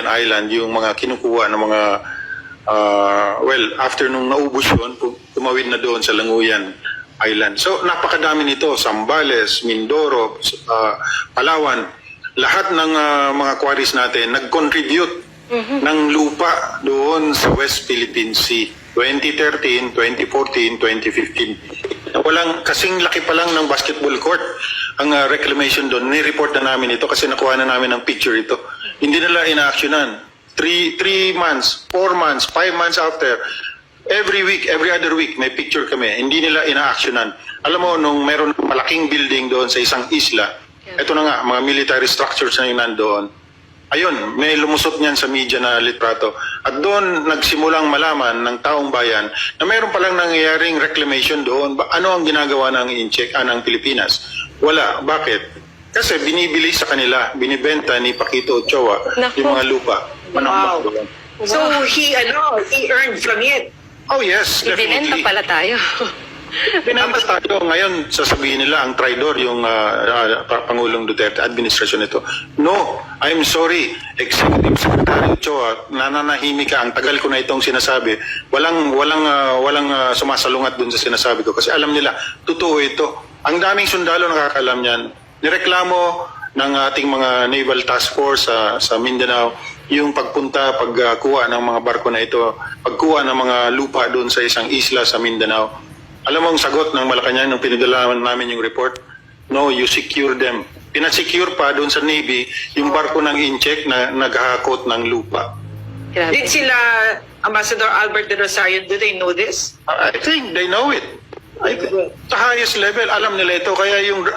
Island, yung mga kinukuha ng mga well, after nung naubos yun, tumawid na doon sa Languyan Island. So napakadami nito, Zambales, Mindoro, Palawan, lahat ng mga quarries natin nag-contribute ng lupa doon sa West Philippine Sea. 2013, 2014, 2015. Walang kasing laki pa lang ng basketball court ang reclamation doon. Ni-report na namin ito kasi nakuha na namin ng picture ito. Hindi nila ina-actionan. 3 months, 4 months, 5 months after, every week, every other week, may picture kami. Hindi nila ina-actionan. Alam mo, nung meron malaking building doon sa isang isla, ito na nga, mga military structures na yung nandoon. Ayun, may lumusot niyan sa media na litrato. At doon nagsimulang malaman ng taong bayan na mayroon palang nangyayaring reclamation doon. Ano ang ginagawa ng ng Pilipinas? Wala. Bakit? Kasi binibili sa kanila, binibenta ni Paquito Ochoa yung mga lupa. Wow. So he earned from it. Oh yes, definitely. Ibinenta pala tayo. Binenta tayo. Ngayon, sasabihin nila ang traidor yung Pangulong Duterte, administrasyon nito. No, I'm sorry. Executive Secretary Ochoa, nananahimik ka. Ang tagal ko na itong sinasabi. Walang sumasalungat dun sa sinasabi ko. Kasi alam nila, totoo ito. Ang daming sundalo nakakalam niyan. Nireklamo ng ating mga Naval Task Force sa Mindanao yung pagpunta, pagkuha ng mga barko na ito, pagkuha ng mga lupa doon sa isang isla sa Mindanao. Alam mo ang sagot ng Malacanang nung pinadala namin yung report? No, you secure them. Pinasecure pa doon sa Navy yung barko ng Incheck na naghahakot ng lupa. Did sila, Ambassador Albert de Rosario, do they know this? I think they know it. Sa highest level, alam nila ito. Kaya yung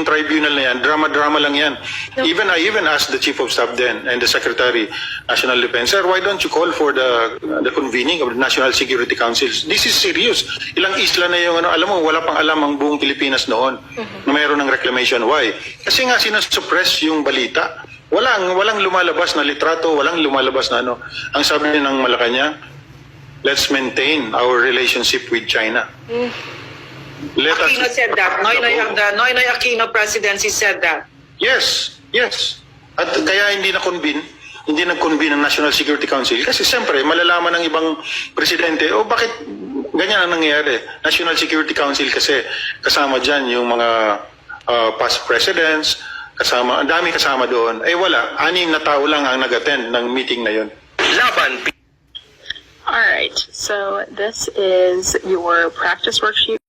tribunal na yan, drama-drama lang yan. I even asked the Chief of Staff then and the Secretary, National Defense, sir, why don't you call for the convening of the National Security Councils? This is serious. Ilang isla na yung, alam mo, wala pang alam ang buong Pilipinas noon na mayroon ng reclamation. Why? Kasi nga sinasuppress yung balita. Walang lumalabas na litrato, walang lumalabas na ano. Ang sabi ng Malacanang, let's maintain our relationship with China. Aquino said that. Noynoy Aquino presidency said that. Yes. At kaya hindi nag-convene ang National Security Council kasi siyempre malalaman ng ibang presidente, bakit ganyan ang nangyayari? National Security Council kasi kasama dyan yung mga past presidents, ang dami kasama doon. Wala, 6 na tao lang ang nag-attend ng meeting na yun. All right, so this is your practice worksheet.